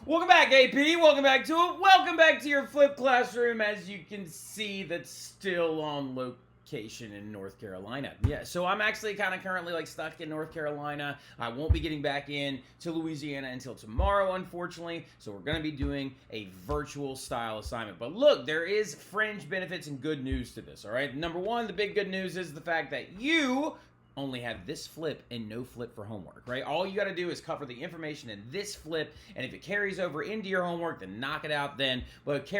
Welcome back, AP. Welcome back to it. Welcome back to your flip classroom. As you can see, that's still on location in North Carolina. Yeah, so I'm actually kind of currently stuck in North Carolina. I won't be getting back in to Louisiana until tomorrow, unfortunately. So we're going to be doing a virtual style assignment. But look, there is fringe benefits and good news to this, all right? Number one, the big good news is the fact that you only have this flip and no flip for homework, right? All you got to do is cover the information in this flip, and if it carries over into your homework, then knock it out then. But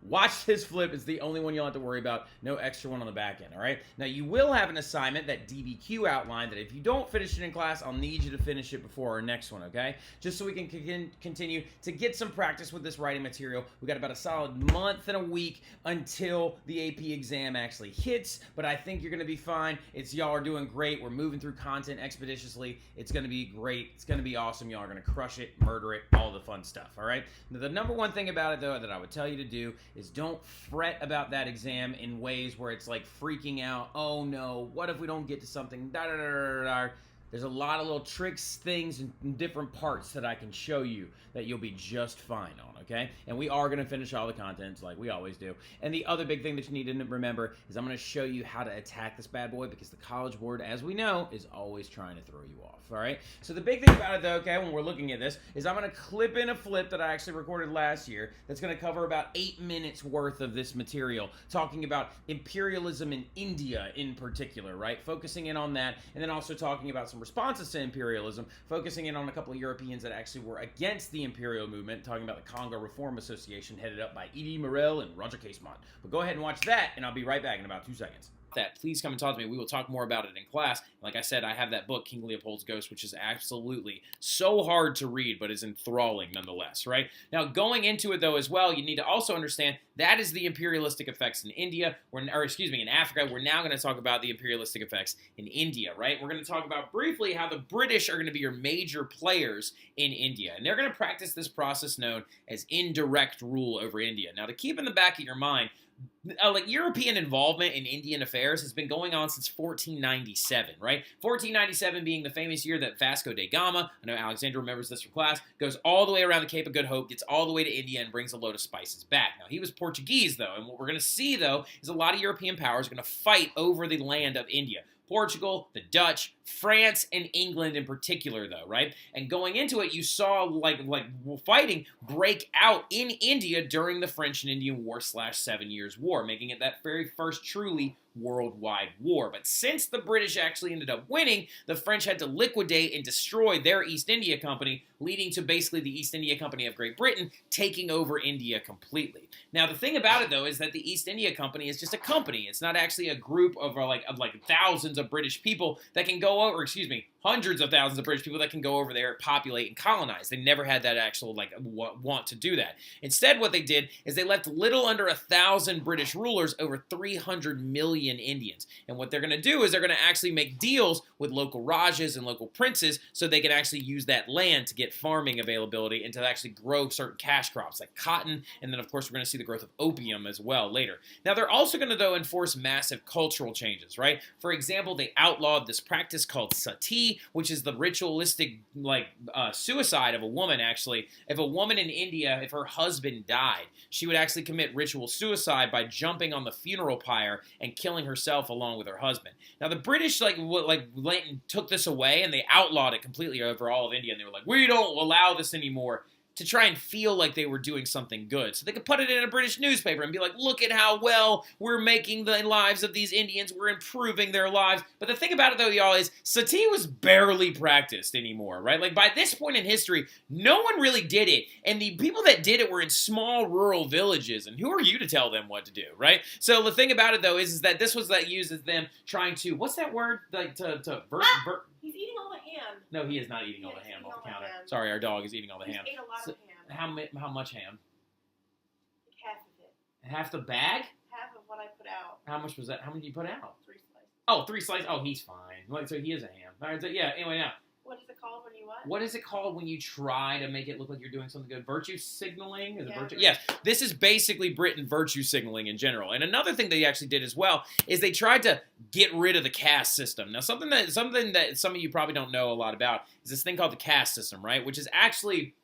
watch this flip. It's the only one you'll have to worry about. No extra one on the back end, all right? Now, you will have an assignment that DBQ outlined that if you don't finish it in class, I'll need you to finish it before our next one, okay? Just so we can continue to get some practice with this writing material. We got about a solid month and a week until the AP exam actually hits, but I think you're going to be fine. Y'all are doing great. We're moving through content expeditiously. It's going to be great. It's going to be awesome. Y'all are going to crush it, murder it, all the fun stuff, all right? Now, the number one thing about it, though, that I would tell you to do is don't fret about that exam in ways where it's like freaking out. Oh no, what if we don't get to something? There's a lot of little tricks, things, and different parts that I can show you that you'll be just fine on, okay? And we are going to finish all the contents like we always do. And the other big thing that you need to remember is I'm going to show you how to attack this bad boy because the College Board, as we know, is always trying to throw you off, all right? So the big thing about it, though, okay, when we're looking at this, is I'm going to clip in a flip that I actually recorded last year that's going to cover about 8 minutes worth of this material, talking about imperialism in India in particular, right? Focusing in on that, and then also talking about some responses to imperialism, focusing in on a couple of Europeans that actually were against the imperial movement, talking about the Congo Reform Association headed up by Edie Morel and Roger Casemont. But go ahead and watch that, and I'll be right back in about 2 seconds. That, please come and talk to me. We will talk more about it in class. Like I said, I have that book, King Leopold's Ghost, which is absolutely so hard to read, but is enthralling nonetheless, right? Now, going into it, though, as well, you need to also understand that is the imperialistic effects in India, in Africa. We're now going to talk about the imperialistic effects in India, right? We're going to talk about briefly how the British are going to be your major players in India, and they're going to practice this process known as indirect rule over India. Now, to keep in the back of your mind, European involvement in Indian affairs has been going on since 1497, right? 1497 being the famous year that Vasco da Gama, I know Alexandra remembers this from class, goes all the way around the Cape of Good Hope, gets all the way to India, and brings a load of spices back. Now, he was Portuguese, though, and what we're going to see, though, is a lot of European powers are going to fight over the land of India. Portugal, the Dutch, France, and England in particular, though, right? And going into it, you saw fighting break out in India during the French and Indian War / 7 Years' War, making it that very first truly worldwide war. But since the British actually ended up winning, the French had to liquidate and destroy their East India Company, leading to basically the East India Company of Great Britain taking over India completely. Now, the thing about it, though, is that the East India Company is just a company. It's not actually a group of thousands of British people that can go over, hundreds of thousands of British people that can go over there, populate, and colonize. They never had that actual, want to do that. Instead, what they did is they left little under 1,000 British rulers over 300 million Indians. And what they're going to do is they're going to actually make deals with local Rajas and local princes so they can actually use that land to get farming availability and to actually grow certain cash crops like cotton. And then, of course, we're going to see the growth of opium as well later. Now, they're also going to, though, enforce massive cultural changes, right? For example, they outlawed this practice called sati, which is the ritualistic suicide of a woman. Actually, if a woman in India, if her husband died, she would actually commit ritual suicide by jumping on the funeral pyre and killing herself along with her husband. Now, the British took this away and they outlawed it completely over all of India, and they were like, we don't allow this anymore, to try and feel like they were doing something good. So they could put it in a British newspaper and be like, look at how well we're making the lives of these Indians. We're improving their lives. But the thing about it, though, y'all, is sati was barely practiced anymore, right? By this point in history, no one really did it. And the people that did it were in small rural villages. And who are you to tell them what to do, right? So the thing about it, though, is that this was used as them trying to, what's that word? He's eating all the ham. No, he is not eating all the ham off the counter. Sorry, our dog is eating all the ham. He ate a lot of ham. How much ham? Half of it. Half the bag? Half of what I put out. How much was that? How many did you put out? 3 slices. Oh, 3 slices? Oh, he's fine. So he is a ham. All right, so yeah, anyway, now. What is it called when you what? What is it called when you try to make it look like you're doing something good? Virtue signaling? Is it virtue? Virtue. Yes. This is basically Britain virtue signaling in general. And another thing they actually did as well is they tried to get rid of the caste system. Now, something that some of you probably don't know a lot about is this thing called the caste system, right? Which is actually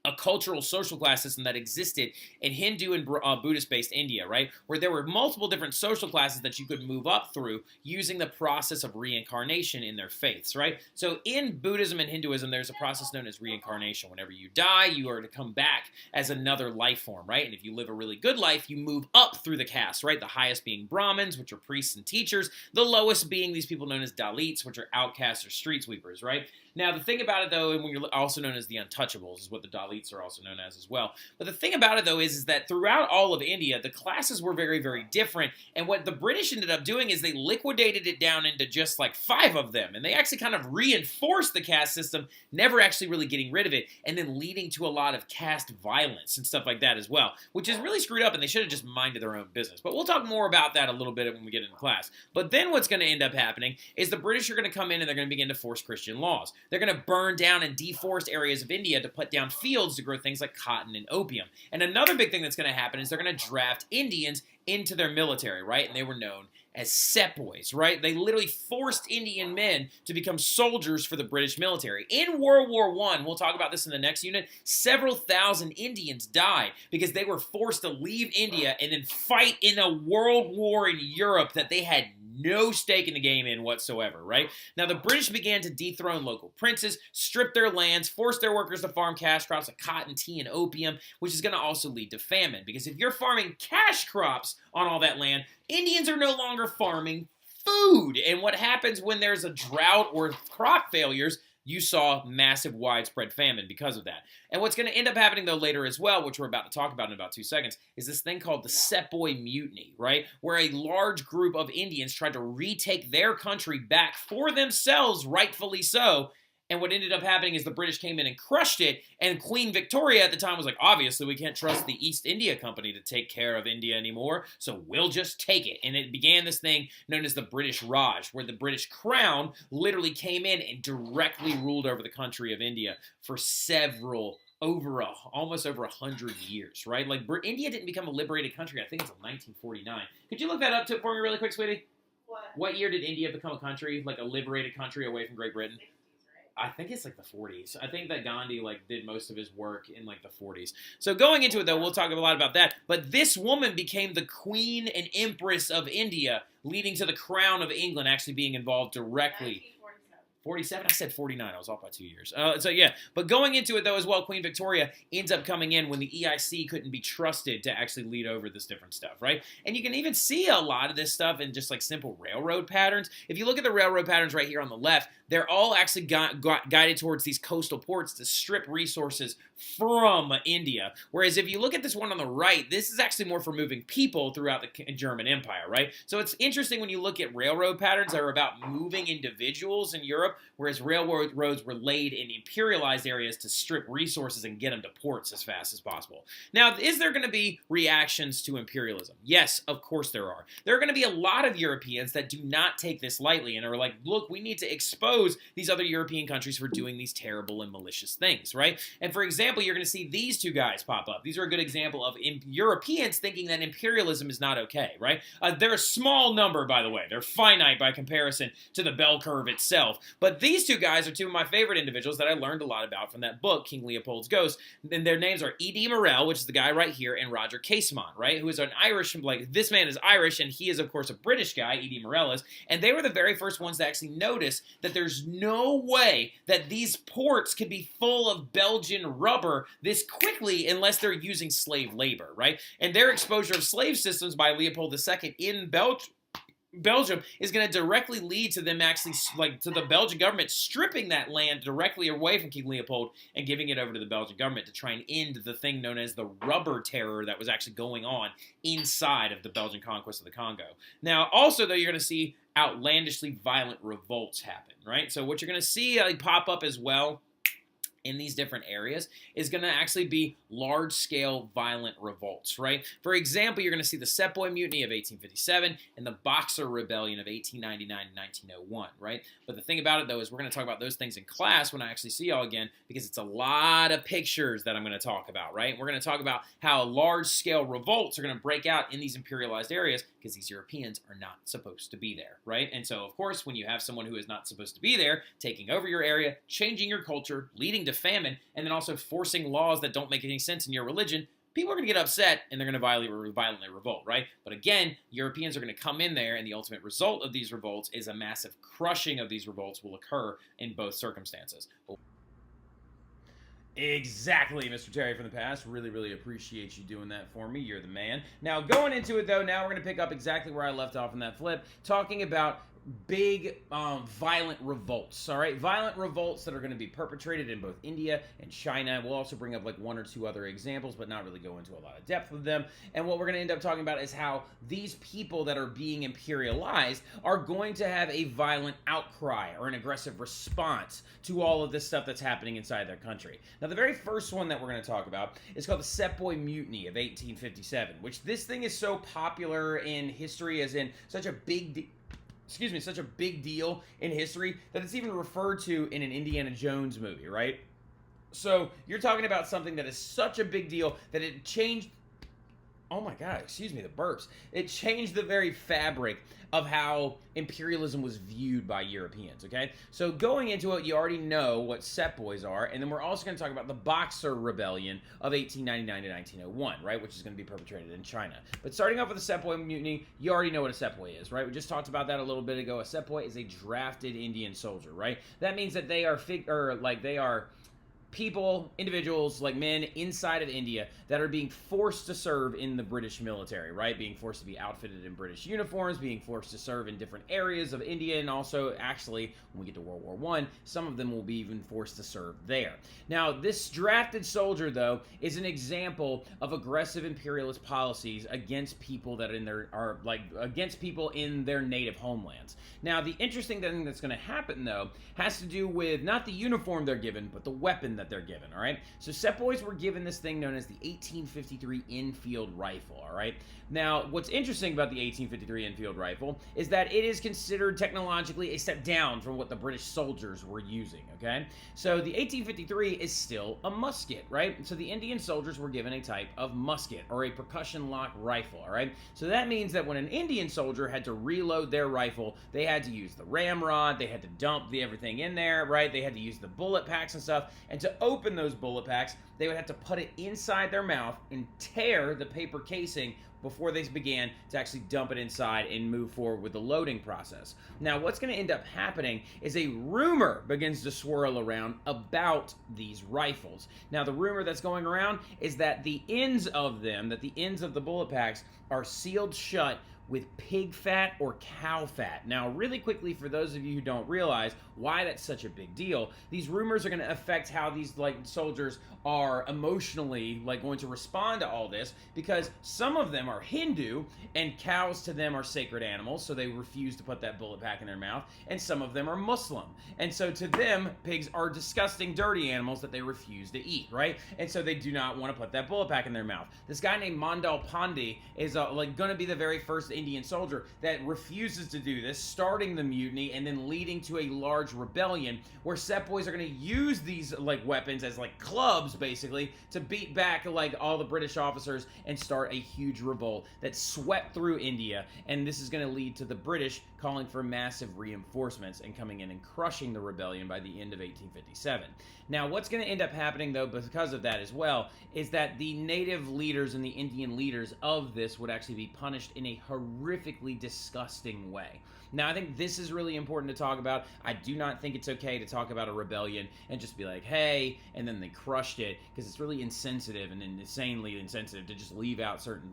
a cultural social class system that existed in Hindu and Buddhist-based India, right? Where there were multiple different social classes that you could move up through using the process of reincarnation in their faiths, right? So in Buddhism and Hinduism, there's a process known as reincarnation. Whenever you die, you are to come back as another life form, right? And if you live a really good life, you move up through the castes, right? The highest being Brahmins, which are priests and teachers. The lowest being these people known as Dalits, which are outcasts or street sweepers, right? Now, the thing about it, though, and when you're also known as the untouchables, is what the Dalits are also known as well. But the thing about it, though, is that throughout all of India, the classes were very, very different. And what the British ended up doing is they liquidated it down into just like 5 of them. And they actually kind of reinforced the caste system, never actually really getting rid of it, and then leading to a lot of caste violence and stuff like that as well, which is really screwed up, and they should have just minded their own business. But we'll talk more about that a little bit when we get into class. But then what's going to end up happening is the British are going to come in and they're going to begin to force Christian laws. They're going to burn down and deforest areas of India to put down fields to grow things like cotton and opium. And another big thing that's going to happen is they're going to draft Indians into their military, right? And they were known as sepoys, right? They literally forced Indian men to become soldiers for the British military. In World War I, we'll talk about this in the next unit, several thousand Indians died because they were forced to leave India and then fight in a world war in Europe that they had no stake in the game in whatsoever, right? Now, the British began to dethrone local princes, strip their lands, force their workers to farm cash crops like cotton, tea, and opium, which is going to also lead to famine. Because if you're farming cash crops on all that land, Indians are no longer farming food. And what happens when there's a drought or crop failures, you saw massive widespread famine because of that. And what's going to end up happening, though, later as well, which we're about to talk about in about 2 seconds, is this thing called the Sepoy Mutiny, right? Where a large group of Indians tried to retake their country back for themselves, rightfully so. And what ended up happening is the British came in and crushed it, and Queen Victoria at the time was like, obviously we can't trust the East India Company to take care of India anymore, so we'll just take it. And it began this thing known as the British Raj, where the British crown literally came in and directly ruled over the country of India for almost over 100 years, right? Like, India didn't become a liberated country, I think, until 1949. Could you look that up for me really quick, sweetie? What year did India become a country, like a liberated country away from Great Britain? I think it's like the 40s. I think that Gandhi did most of his work in like the 40s. So going into it, though, we'll talk a lot about that. But this woman became the Queen and Empress of India, leading to the Crown of England actually being involved directly. 47? I said 49. I was off by 2 years. So yeah, but going into it, though, as well, Queen Victoria ends up coming in when the EIC couldn't be trusted to actually lead over this different stuff, right? And you can even see a lot of this stuff in just like simple railroad patterns. If you look at the railroad patterns right here on the left, they're all actually guided towards these coastal ports to strip resources from India. Whereas if you look at this one on the right, this is actually more for moving people throughout the German Empire, right? So it's interesting when you look at railroad patterns that are about moving individuals in Europe, whereas railroads were laid in imperialized areas to strip resources and get them to ports as fast as possible. Now, is there going to be reactions to imperialism? Yes, of course there are. There are going to be a lot of Europeans that do not take this lightly and are like, look, we need to expose these other European countries for doing these terrible and malicious things, right? And for example, you're going to see these two guys pop up. These are a good example of Europeans thinking that imperialism is not okay, right? They're a small number, by the way. They're finite by comparison to the bell curve itself. But these two guys are two of my favorite individuals that I learned a lot about from that book, King Leopold's Ghost. And their names are E.D. Morel, which is the guy right here, and Roger Casemont, right? Who is an Irish, like, this man is Irish, and he is, of course, a British guy, E.D. Morel is. And they were the very first ones to actually notice that there's no way that these ports could be full of Belgian rubber this quickly unless they're using slave labor, right? And their exposure of slave systems by Leopold II in Belgium is going to directly lead to them actually, to the Belgian government stripping that land directly away from King Leopold and giving it over to the Belgian government to try and end the thing known as the rubber terror that was actually going on inside of the Belgian conquest of the Congo. Now, also, though, you're going to see outlandishly violent revolts happen, right? So what you're going to see pop up as well in these different areas is going to actually be large-scale violent revolts, right? For example, you're going to see the Sepoy Mutiny of 1857 and the Boxer Rebellion of 1899 and 1901, right? But the thing about it, though, is we're going to talk about those things in class when I actually see y'all again, because it's a lot of pictures that I'm going to talk about, right? We're going to talk about how large-scale revolts are going to break out in these imperialized areas, because because these Europeans are not supposed to be there, right? And so, of course, when you have someone who is not supposed to be there, taking over your area, changing your culture, leading to famine, and then also forcing laws that don't make any sense in your religion, people are going to get upset and they're going to violently revolt, right? But again, Europeans are going to come in there, and the ultimate result of these revolts is a massive crushing of these revolts will occur in both circumstances. Exactly, Mr. Terry from the past. Really, really appreciate you doing that for me. You're the man. Now, going into it, though, now we're going to pick up exactly where I left off in that flip, talking about big violent revolts, all right? Violent revolts that are going to be perpetrated in both India and China. We'll also bring up like one or two other examples, but not really go into a lot of depth with them. And what we're going to end up talking about is how these people that are being imperialized are going to have a violent outcry or an aggressive response to all of this stuff that's happening inside their country. Now, the very first one that we're going to talk about is called the Sepoy Mutiny of 1857, which this thing is so popular in history as in such a big deal in history that it's even referred to in an Indiana Jones movie, right? So you're talking about something that is such a big deal that it changed, oh my God, excuse me, the burps. It changed the very fabric of how imperialism was viewed by Europeans, okay? So going into it, you already know what Sepoys are, and then we're also going to talk about the Boxer Rebellion of 1899 to 1901, right, which is going to be perpetrated in China. But starting off with the Sepoy Mutiny, you already know what a Sepoy is, right? We just talked about that a little bit ago. A Sepoy is a drafted Indian soldier, right? That means that they are people, individuals, like men inside of India that are being forced to serve in the British military, right? Being forced to be outfitted in British uniforms, being forced to serve in different areas of India, and also, actually, when we get to World War I, some of them will be even forced to serve there. Now, this drafted soldier, though, is an example of aggressive imperialist policies against people that against people in their native homelands. Now, the interesting thing that's going to happen, though, has to do with not the uniform they're given, but the weapon that they're given, all right? So Sepoys were given this thing known as the 1853 Enfield rifle, all right? Now, what's interesting about the 1853 Enfield rifle is that it is considered technologically a step down from what the British soldiers were using, okay? So the 1853 is still a musket, right? So the Indian soldiers were given a type of musket or a percussion lock rifle, all right? So that means that when an Indian soldier had to reload their rifle, they had to use the ramrod, they had to dump everything in there, right? They had to use the bullet packs and stuff, and to open those bullet packs, they would have to put it inside their mouth and tear the paper casing before they began to actually dump it inside and move forward with the loading process. Now, what's going to end up happening is a rumor begins to swirl around about these rifles. Now, the rumor that's going around is that the ends of the bullet packs are sealed shut with pig fat or cow fat. Now, really quickly, for those of you who don't realize why that's such a big deal, these rumors are going to affect how these soldiers are emotionally going to respond to all this, because some of them are Hindu and cows to them are sacred animals, so they refuse to put that bullet pack in their mouth, and some of them are Muslim, and so to them, pigs are disgusting, dirty animals that they refuse to eat, right? And so they do not want to put that bullet pack in their mouth. This guy named Mandal Pandey is going to be the very first Indian soldier that refuses to do this, starting the mutiny and then leading to a large rebellion where Sepoys are going to use these weapons as clubs basically to beat back all the British officers and start a huge revolt that swept through India, and this is going to lead to the British calling for massive reinforcements and coming in and crushing the rebellion by the end of 1857. Now, what's going to end up happening, though, because of that as well, is that the native leaders and the Indian leaders of this would actually be punished in a horrifically disgusting way. Now, I think this is really important to talk about. I do not think it's okay to talk about a rebellion and just be like, hey, and then they crushed it, because it's really insensitive and insanely insensitive to just leave out certain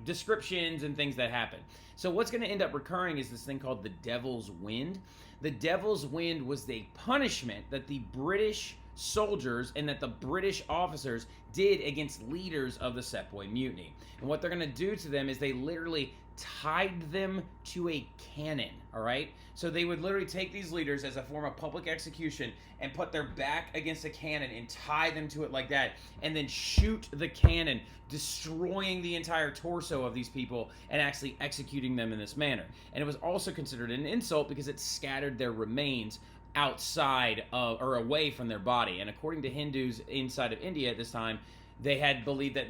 descriptions and things that happen. So what's going to end up recurring is this thing called the Devil's Wind. The Devil's Wind was the punishment that the British soldiers and that the British officers did against leaders of the Sepoy Mutiny. And what they're going to do to them is they literally tied them to a cannon, all right? So they would literally take these leaders as a form of public execution and put their back against a cannon and tie them to it like that, and then shoot the cannon, destroying the entire torso of these people and actually executing them in this manner. And it was also considered an insult because it scattered their remains outside of or away from their body. And according to Hindus inside of India at this time, they had believed that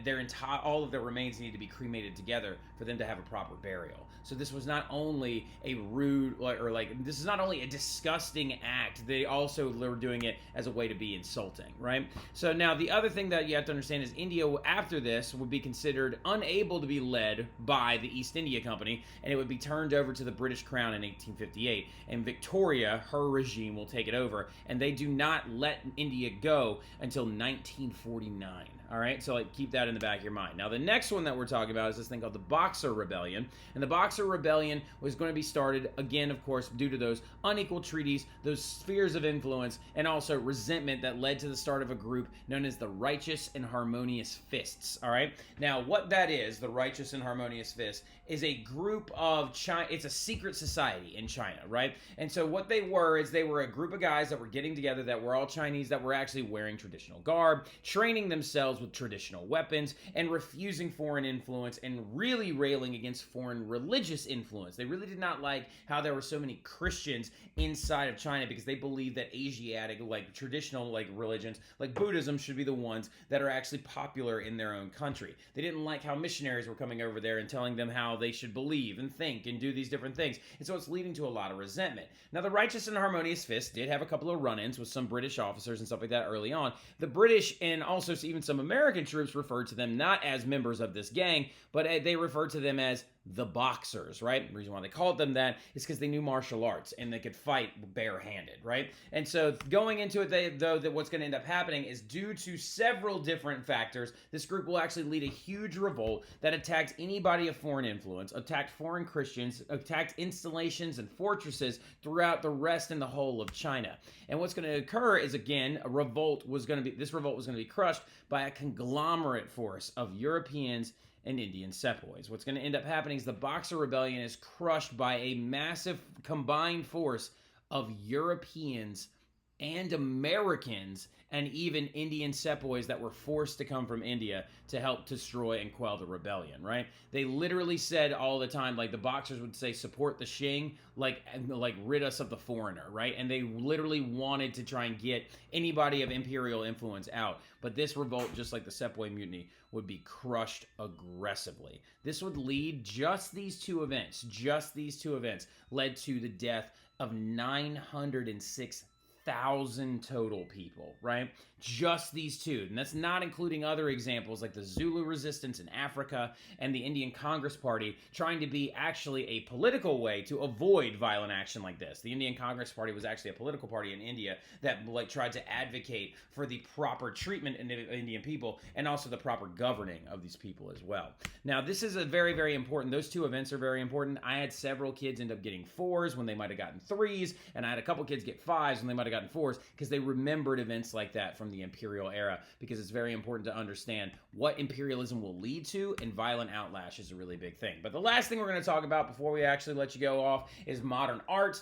all of their remains needed to be cremated together for them to have a proper burial. So this was not only a rude, this is not only a disgusting act, they also were doing it as a way to be insulting, right? So now the other thing that you have to understand is India, after this, would be considered unable to be led by the East India Company, and it would be turned over to the British Crown in 1858. And Victoria, her regime, will take it over, and they do not let India go until 1949. All right, so keep that in the back of your mind. Now, the next one that we're talking about is this thing called the Boxer Rebellion. And the Boxer Rebellion was going to be started, again, of course, due to those unequal treaties, those spheres of influence, and also resentment that led to the start of a group known as the Righteous and Harmonious Fists. All right, now what that is, the Righteous and Harmonious Fists, is a group of China. It's a secret society in China, right? And so what they were is they were a group of guys that were getting together that were all Chinese, that were actually wearing traditional garb, training themselves with traditional weapons, and refusing foreign influence, and really railing against foreign religious influence. They really did not like how there were so many Christians inside of China, because they believed that Asiatic, traditional religions, like Buddhism, should be the ones that are actually popular in their own country. They didn't like how missionaries were coming over there and telling them how they should believe and think and do these different things. And so it's leading to a lot of resentment. Now, the Righteous and Harmonious Fists did have a couple of run-ins with some British officers and stuff like that early on. The British and also even some American troops referred to them not as members of this gang, but they referred to them as the Boxers, right? The reason why they called them that is because they knew martial arts and they could fight barehanded, right? And so going into it, what's going to end up happening is, due to several different factors, this group will actually lead a huge revolt that attacked anybody of foreign influence, attacked foreign Christians, attacked installations and fortresses throughout the rest and the whole of China. And what's going to occur is, again, this revolt was going to be crushed by a conglomerate force of Europeans and Indian sepoys. What's going to end up happening is the Boxer Rebellion is crushed by a massive combined force of Europeans and Americans, and even Indian sepoys that were forced to come from India to help destroy and quell the rebellion, right? They literally said all the time, the Boxers would say, support the Qing, rid us of the foreigner, right? And they literally wanted to try and get anybody of imperial influence out. But this revolt, just like the Sepoy Mutiny, would be crushed aggressively. This would lead, just these two events led to the death of 906,000 total people, right? Just these two. And that's not including other examples like the Zulu resistance in Africa and the Indian Congress Party trying to be actually a political way to avoid violent action like this. The Indian Congress Party was actually a political party in India that tried to advocate for the proper treatment of Indian people and also the proper governing of these people as well. Now, this is a very, very important. Those two events are very important. I had several kids end up getting 4s when they might have gotten 3s, and I had a couple kids get 5s when they might have gotten 4s, because they remembered events like that from the imperial era, because it's very important to understand what imperialism will lead to, and violent outlash is a really big thing. But the last thing we're going to talk about before we actually let you go off is modern art.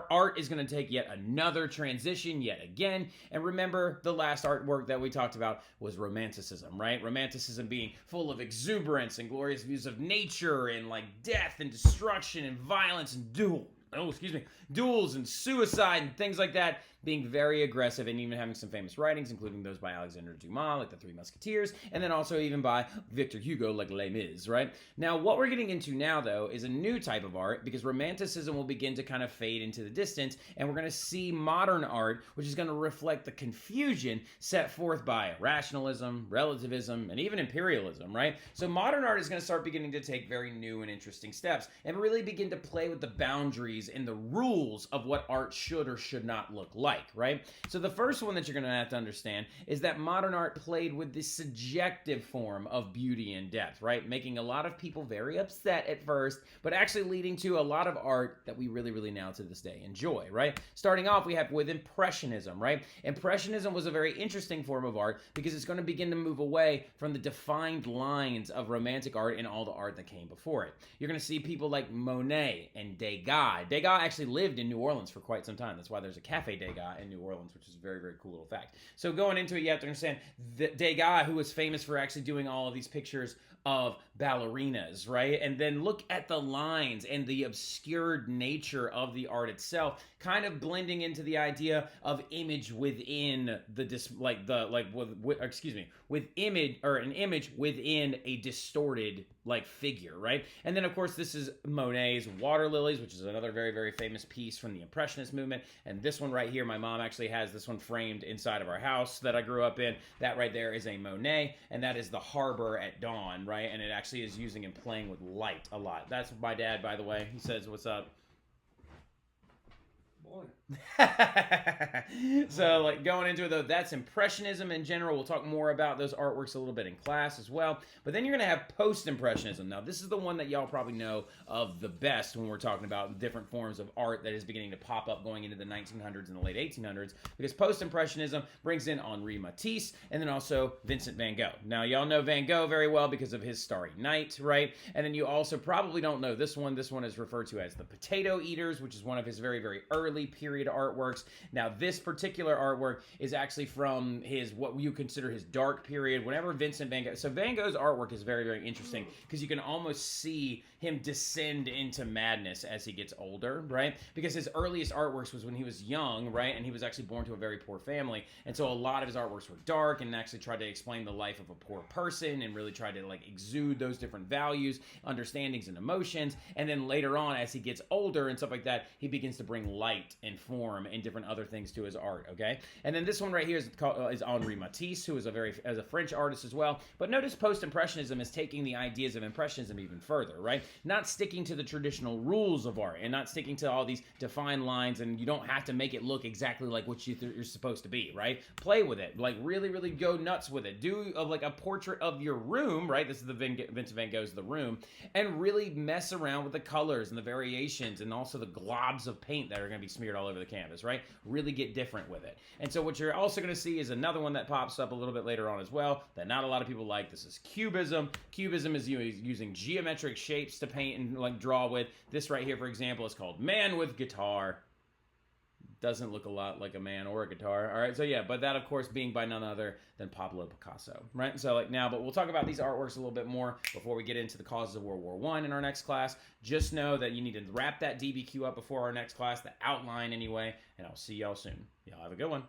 Art is going to take yet another transition yet again, and remember, the last artwork that we talked about was Romanticism, right? Romanticism being full of exuberance and glorious views of nature and death and destruction and violence and duels and suicide and things like that, being very aggressive, and even having some famous writings, including those by Alexandre Dumas, like The Three Musketeers, and then also even by Victor Hugo, like Les Mis, right? Now, what we're getting into now, though, is a new type of art, because Romanticism will begin to kind of fade into the distance, and we're going to see modern art, which is going to reflect the confusion set forth by rationalism, relativism, and even imperialism, right? So modern art is going to start beginning to take very new and interesting steps, and really begin to play with the boundaries and the rules of what art should or should not look like, right? So the first one that you're going to have to understand is that modern art played with this subjective form of beauty and depth, right? Making a lot of people very upset at first, but actually leading to a lot of art that we really, really now to this day enjoy, right? Starting off, we have with Impressionism, right? Impressionism was a very interesting form of art because it's going to begin to move away from the defined lines of romantic art and all the art that came before it. You're going to see people like Monet and Degas. Degas actually lived in New Orleans for quite some time. That's why there's a Café Degas in New Orleans, which is a very, very cool little fact. So going into it, you have to understand that Degas, who was famous for actually doing all of these pictures of ballerinas, right? And then look at the lines and the obscured nature of the art itself, kind of blending into the idea of image within with image, or an image within a distorted like figure, right? And then of course this is Monet's Water Lilies, which is another very, very famous piece from the Impressionist movement. And this one right here, my mom actually has this one framed inside of our house that I grew up in. That right there is a Monet, and that is the harbor at dawn, right? And it actually is using and playing with light a lot. That's my dad, by the way. He says, "What's up?" So like going into it though, that's Impressionism in general. We'll talk more about those artworks a little bit in class as well. But then you're going to have Post-Impressionism. Now this is the one that y'all probably know of the best when we're talking about different forms of art that is beginning to pop up going into the 1900s and the late 1800s, because Post-Impressionism brings in Henri Matisse and then also Vincent van Gogh. Now y'all know Van Gogh very well because of his Starry Night, right? And then you also probably don't know this one. This one is referred to as the Potato Eaters, which is one of his very, very early period artworks. Now this particular artwork is actually from his, what you consider his dark period. Whenever Vincent van Gogh, so Van Gogh's artwork is very, very interesting because you can almost see him descend into madness as he gets older, right? Because his earliest artworks was when he was young, right? And he was actually born to a very poor family. And so a lot of his artworks were dark and actually tried to explain the life of a poor person and really tried to like exude those different values, understandings, and emotions. And then later on, as he gets older and stuff like that, he begins to bring light and form and different other things to his art, okay? And then this one right here is Henri Matisse, who is a French artist as well. But notice Post-Impressionism is taking the ideas of Impressionism even further, right? Not sticking to the traditional rules of art and not sticking to all these defined lines, and you don't have to make it look exactly like what you're supposed to be, right? Play with it, like really, really go nuts with it. Do like a portrait of your room, right? This is the Vincent van Gogh's The Room, and really mess around with the colors and the variations and also the globs of paint that are going to be smeared all over the canvas, right? Really get different with it. And so what you're also going to see is another one that pops up a little bit later on as well that not a lot of people like. This is Cubism. Cubism is using geometric shapes to paint and like draw with. This right here, for example, is called Man with Guitar. Doesn't look a lot like a man or a guitar. All right, so yeah, but that of course being by none other than Pablo Picasso, right? So like now, but we'll talk about these artworks a little bit more before we get into the causes of World War I in our next class. Just know that you need to wrap that DBQ up before our next class, the outline anyway, and I'll see y'all soon. Y'all have a good one.